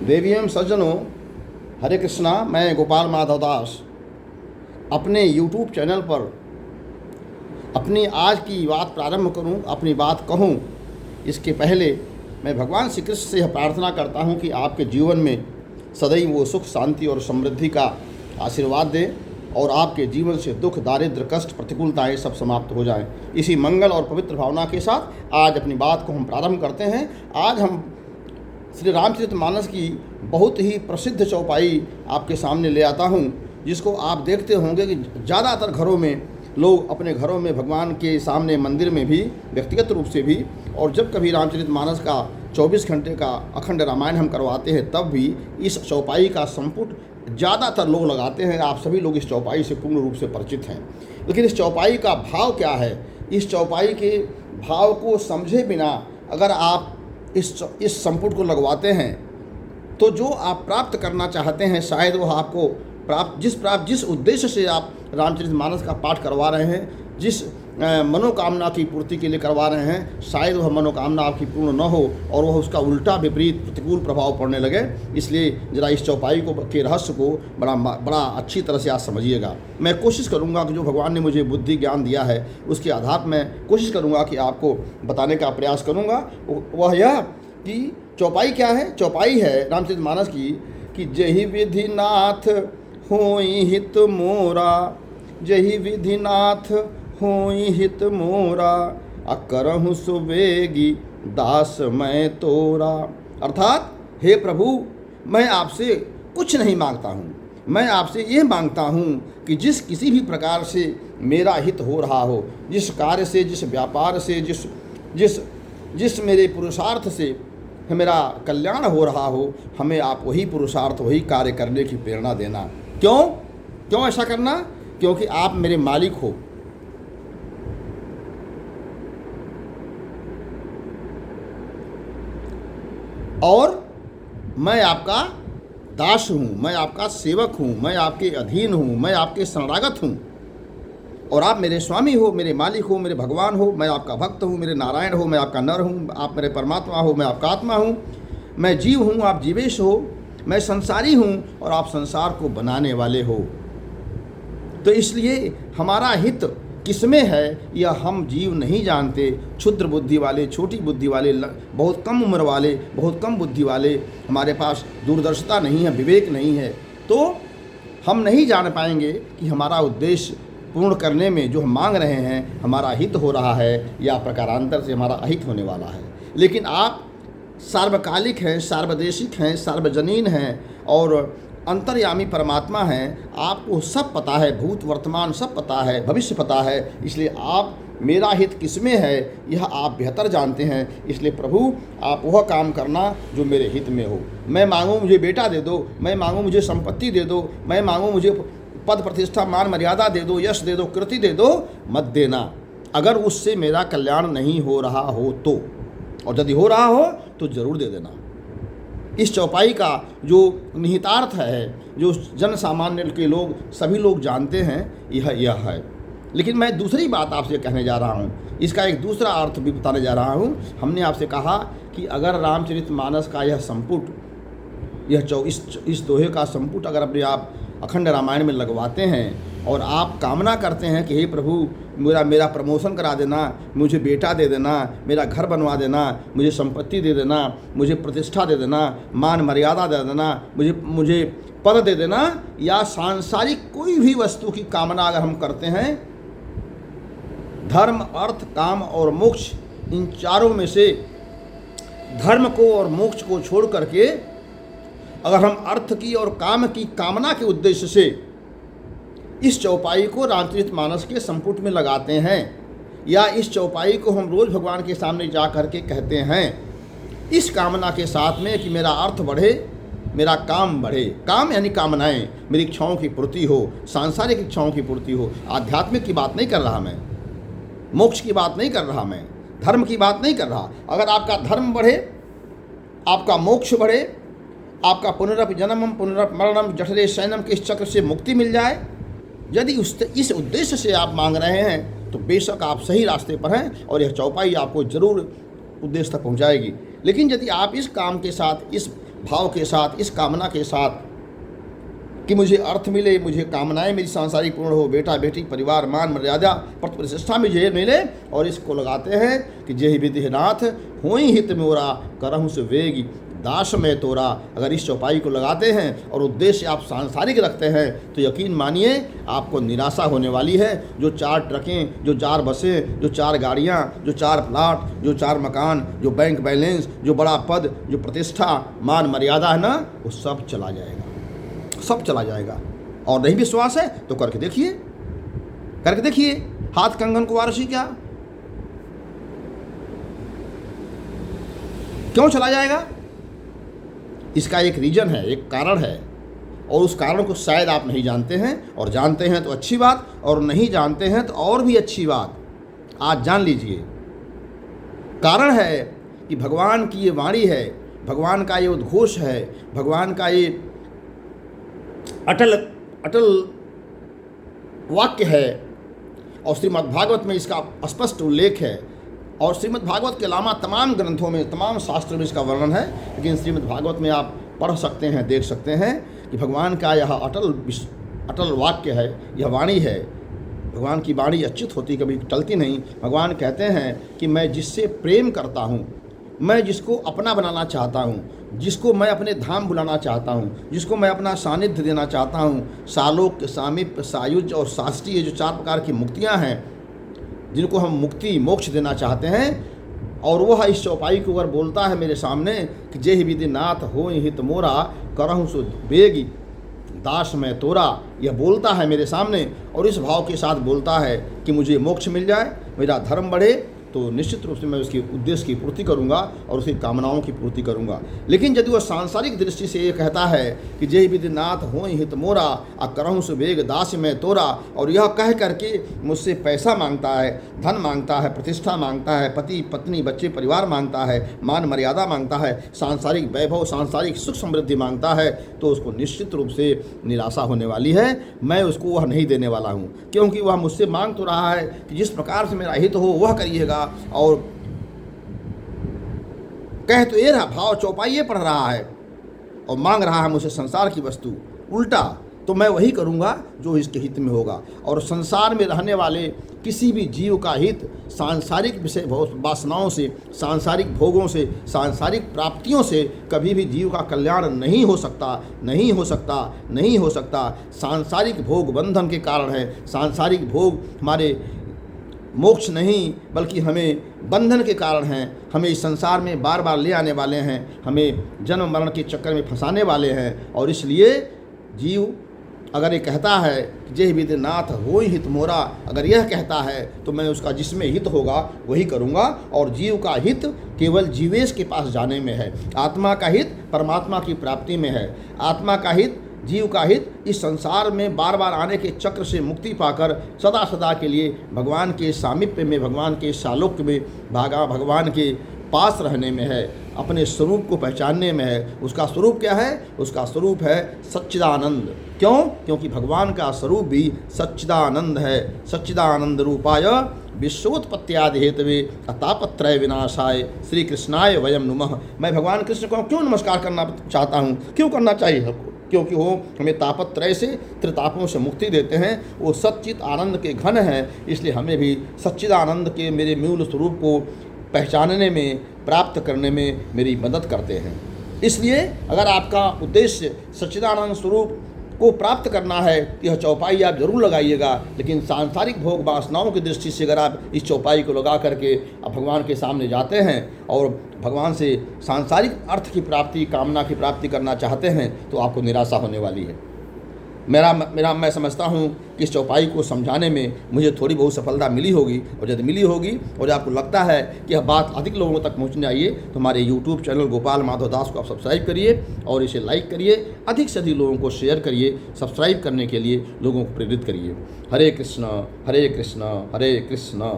देवियम सज्जनों, हरे कृष्णा। मैं गोपाल माधव दास अपने YouTube चैनल पर अपनी आज की बात प्रारंभ करूं, अपनी बात कहूं, इसके पहले मैं भगवान श्री कृष्ण से यह प्रार्थना करता हूं कि आपके जीवन में सदैव वो सुख, शांति और समृद्धि का आशीर्वाद दें और आपके जीवन से दुख, दारिद्र्य, कष्ट, प्रतिकूलताएं सब समाप्त हो जाएं। इसी मंगल और पवित्र भावना के साथ आज अपनी बात को हम प्रारंभ करते हैं। आज हम श्री रामचरितमानस की बहुत ही प्रसिद्ध चौपाई आपके सामने ले आता हूँ, जिसको आप देखते होंगे कि ज़्यादातर घरों में लोग अपने घरों में भगवान के सामने, मंदिर में भी, व्यक्तिगत रूप से भी, और जब कभी रामचरितमानस का 24 घंटे का अखंड रामायण हम करवाते हैं तब भी इस चौपाई का संपुट ज़्यादातर लोग लगाते हैं। आप सभी लोग इस चौपाई से पूर्ण रूप से परिचित हैं। लेकिन इस चौपाई का भाव क्या है? इस चौपाई के भाव को समझे बिना अगर आप इस संपुट को लगवाते हैं तो जो आप प्राप्त करना चाहते हैं शायद वो आपको जिस उद्देश्य से आप रामचरितमानस का पाठ करवा रहे हैं, जिस मनोकामना की पूर्ति के लिए करवा रहे हैं, शायद वह मनोकामना आपकी पूर्ण न हो और वह उसका उल्टा विपरीत प्रतिकूल प्रभाव पड़ने लगे। इसलिए ज़रा इस चौपाई के रहस्य को बड़ा अच्छी तरह से आज समझिएगा। मैं कोशिश करूंगा कि जो भगवान ने मुझे बुद्धि ज्ञान दिया है उसके आधार पर मैं कोशिश करूंगा कि आपको बताने का प्रयास करूंगा। वह यह कि चौपाई क्या है। चौपाई है रामचरितमानस की कि जहि विधिनाथ होई हित मोरा, जहि विधिनाथ होई हित मोरा, अकरहु सुबेगी दास मैं तोरा। अर्थात हे प्रभु, मैं आपसे कुछ नहीं मांगता हूँ, मैं आपसे ये मांगता हूँ कि जिस किसी भी प्रकार से मेरा हित हो रहा हो, जिस कार्य से, जिस व्यापार से, जिस मेरे पुरुषार्थ से मेरा कल्याण हो रहा हो, हमें आप वही पुरुषार्थ, वही कार्य करने की प्रेरणा देना। क्यों ऐसा करना? क्योंकि आप मेरे मालिक हो। और मैं आपका दास हूँ, मैं आपका सेवक हूँ, मैं आपके अधीन हूँ, मैं आपके शरणागत हूँ और आप मेरे स्वामी हो, मेरे मालिक हो, मेरे भगवान हो। मैं आपका भक्त हूँ, मेरे नारायण हो, मैं आपका नर हूँ, आप मेरे परमात्मा हो, मैं आपका आत्मा हूँ। मैं जीव हूँ, आप जीवेश हो। मैं संसारी हूँ और आप संसार को बनाने वाले हो। तो इसलिए हमारा हित किसमें है यह हम जीव नहीं जानते। क्षुद्र बुद्धि वाले, छोटी बुद्धि वाले, बहुत कम उम्र वाले, बहुत कम बुद्धि वाले, हमारे पास दूरदर्शिता नहीं है, विवेक नहीं है, तो हम नहीं जान पाएंगे कि हमारा उद्देश्य पूर्ण करने में जो हम मांग रहे हैं हमारा हित हो रहा है या प्रकारांतर से हमारा अहित होने वाला है। लेकिन आप सार्वकालिक हैं, सार्वदेशिक हैं, सार्वजनीन हैं और अंतर्यामी परमात्मा हैं। आपको सब पता है, भूत वर्तमान सब पता है, भविष्य पता है। इसलिए आप मेरा हित किसमें है यह आप बेहतर जानते हैं। इसलिए प्रभु, आप वह काम करना जो मेरे हित में हो। मैं मांगूँ मुझे बेटा दे दो, मैं मांगूँ मुझे संपत्ति दे दो, मैं मांगूँ मुझे पद प्रतिष्ठा, मान मर्यादा दे दो, यश दे दो, कृति दे दो, मत देना अगर उससे मेरा कल्याण नहीं हो रहा हो तो। और यदि हो रहा हो तो ज़रूर दे देना। इस चौपाई का जो निहितार्थ है, जो जन सामान्य के लोग, सभी लोग जानते हैं, यह है। लेकिन मैं दूसरी बात आपसे कहने जा रहा हूँ, इसका एक दूसरा अर्थ भी बताने जा रहा हूँ। हमने आपसे कहा कि अगर रामचरितमानस का यह संपुट, इस दोहे का संपुट अगर अपने आप अखंड रामायण में लगवाते हैं और आप कामना करते हैं कि हे प्रभु, मेरा प्रमोशन करा देना, मुझे बेटा दे देना, मेरा घर बनवा देना, मुझे संपत्ति दे देना, मुझे प्रतिष्ठा दे देना, मान मर्यादा दे देना, मुझे पद दे देना, या सांसारिक कोई भी वस्तु की कामना अगर हम करते हैं, धर्म, अर्थ, काम और मोक्ष, इन चारों में से धर्म को और मोक्ष को छोड़ करके अगर हम अर्थ की और काम की कामना के उद्देश्य से इस चौपाई को रामचरितमानस के संपुट में लगाते हैं, या इस चौपाई को हम रोज़ भगवान के सामने जा कर के कहते हैं इस कामना के साथ में कि मेरा अर्थ बढ़े, मेरा काम बढ़े। काम यानी कामनाएं, मेरी इच्छाओं की पूर्ति हो, सांसारिक इच्छाओं की पूर्ति हो। आध्यात्मिक की बात नहीं कर रहा मैं, मोक्ष की बात नहीं कर रहा मैं, धर्म की बात नहीं कर रहा। अगर आपका धर्म बढ़े, आपका मोक्ष बढ़े, आपका पुनरपि जन्मम पुनरपि मरणम जठरे शयनम के इस चक्र से मुक्ति मिल जाए, यदि इस उद्देश्य से आप मांग रहे हैं तो बेशक आप सही रास्ते पर हैं और यह चौपाई आपको जरूर उद्देश्य तक पहुंचाएगी। लेकिन यदि आप इस काम के साथ, इस भाव के साथ, इस कामना के साथ कि मुझे अर्थ मिले, मुझे कामनाएं मेरी सांसारिक पूर्ण हो, बेटा बेटी परिवार मान मर्यादा पद प्रतिष्ठा मुझे मिले, और इसको लगाते हैं कि जेहि विधिनाथ होई हित मोरा करहु से वेगी दास में तोरा। अगर इस चौपाई को लगाते हैं और उद्देश्य आप सांसारिक रखते हैं तो यकीन मानिए आपको निराशा होने वाली है। जो 4 ट्रकें, जो 4 बसें, जो 4 गाड़ियां, जो 4 प्लाट, जो 4 मकान, जो बैंक बैलेंस, जो बड़ा पद, जो प्रतिष्ठा मान मर्यादा है ना, वो सब चला जाएगा, सब चला जाएगा। और नहीं विश्वास है तो करके देखिए, करके देखिए। हाथ कंगन को वारसी क्या, क्यों चला जाएगा? इसका एक रीजन है, एक कारण है, और उस कारण को शायद आप नहीं जानते हैं, और जानते हैं तो अच्छी बात, और नहीं जानते हैं तो और भी अच्छी बात। आज जान लीजिए। कारण है कि भगवान की ये वाणी है, भगवान का ये उद्घोष है, भगवान का ये अटल अटल वाक्य है, और श्रीमद् भागवत में इसका स्पष्ट उल्लेख है। और श्रीमद् भागवत के अलावा तमाम ग्रंथों में, तमाम शास्त्रों में इसका वर्णन है, लेकिन श्रीमद् भागवत में आप पढ़ सकते हैं, देख सकते हैं कि भगवान का यह अटल वाक्य है, यह वाणी है। भगवान की वाणी अच्युत होती, कभी टलती नहीं। भगवान कहते हैं कि मैं जिससे प्रेम करता हूँ, मैं जिसको अपना बनाना चाहता हूँ, जिसको मैं अपने धाम बुलाना चाहता हूँ, जिसको मैं अपना सानिध्य देना चाहता हूँ, सालोक्य, सामीप्य, सायुज्य और शास्त्रीय, जो 4 प्रकार की मुक्तियाँ हैं, जिनको हम मुक्ति मोक्ष देना चाहते हैं, और वह इस चौपाई को अगर बोलता है मेरे सामने कि जेहि विधिनाथ होई हित मोरा करहु सो बेगी दास में तोरा, यह बोलता है मेरे सामने, और इस भाव के साथ बोलता है कि मुझे मोक्ष मिल जाए, मेरा धर्म बढ़े, तो निश्चित रूप से मैं उसके उद्देश्य की पूर्ति करूंगा और उसकी कामनाओं की पूर्ति करूंगा। लेकिन यदि वह सांसारिक दृष्टि से ये कहता है कि जय विधिनाथ होई हित मोरा आ करहूँ सुबेग दास में तोरा, और यह कह करके मुझसे पैसा मांगता है, धन मांगता है, प्रतिष्ठा मांगता है, पति पत्नी बच्चे परिवार मांगता है, मान मर्यादा मांगता है, सांसारिक वैभव, सांसारिक सुख समृद्धि मांगता है, तो उसको निश्चित रूप से निराशा होने वाली है। मैं उसको वह नहीं देने वाला हूँ, क्योंकि वह मुझसे मांग तो रहा है कि जिस प्रकार से मेरा हित हो वह करिएगा, और कह तो ये रहा, भाव चौपाई ये पढ़ रहा है और मांग रहा है मुझसे संसार की वस्तु। उल्टा तो मैं वही करूंगा जो इसके हित में होगा। और संसार में रहने वाले किसी भी जीव का हित सांसारिक विषय वासनाओं से, सांसारिक भोगों से, सांसारिक प्राप्तियों से कभी भी जीव का कल्याण नहीं हो सकता, नहीं हो सकता, नहीं हो सकता। सांसारिक भोग बंधन के कारण है, सांसारिक भोग हमारे मोक्ष नहीं बल्कि हमें बंधन के कारण हैं, हमें इस संसार में बार बार ले आने वाले हैं, हमें जन्म मरण के चक्कर में फंसाने वाले हैं। और इसलिए जीव अगर ये कहता है कि जय विधिनाथ होई हित मोरा, अगर यह कहता है तो मैं उसका जिसमें हित होगा वही करूँगा। और जीव का हित केवल जीवेश के पास जाने में है, आत्मा का हित परमात्मा की प्राप्ति में है। आत्मा का हित, जीव का हित इस संसार में बार बार आने के चक्र से मुक्ति पाकर सदा सदा के लिए भगवान के सामीप्य में, भगवान के सालोक्य में, भगवान के पास रहने में है, अपने स्वरूप को पहचानने में है। उसका स्वरूप क्या है? उसका स्वरूप है सच्चिदानंद। क्यों? क्योंकि भगवान का स्वरूप भी सच्चिदानंद है। सच्चिदानंद रूपाय विश्वोत्पत्त्यादि हेतवे अतापत्रय विनाशाय श्री कृष्णाय वयम नुमः। मैं भगवान कृष्ण को क्यों नमस्कार करना चाहता हूँ? क्यों करना चाहिए हमको? क्योंकि वो हमें तापत्रय से, त्रितापों से मुक्ति देते हैं। वो सच्चित आनंद के घन हैं, इसलिए हमें भी सच्चिदानंद के मेरे मूल स्वरूप को पहचानने में, प्राप्त करने में मेरी मदद करते हैं। इसलिए अगर आपका उद्देश्य सच्चिदानंद स्वरूप को प्राप्त करना है, यह चौपाई आप जरूर लगाइएगा। लेकिन सांसारिक भोग वासनाओं की दृष्टि से अगर आप इस चौपाई को लगा करके आप भगवान के सामने जाते हैं और भगवान से सांसारिक अर्थ की प्राप्ति, कामना की प्राप्ति करना चाहते हैं, तो आपको निराशा होने वाली है। मैं समझता हूँ कि इस चौपाई को समझाने में मुझे थोड़ी बहुत सफलता मिली होगी, और यदि मिली होगी और आपको लगता है कि यह बात अधिक लोगों तक पहुँचनी चाहिए, तो हमारे YouTube चैनल गोपाल माधव दास को आप सब्सक्राइब करिए और इसे लाइक करिए, अधिक से अधिक लोगों को शेयर करिए, सब्सक्राइब करने के लिए लोगों को प्रेरित करिए। हरे कृष्ण हरे कृष्ण हरे कृष्ण।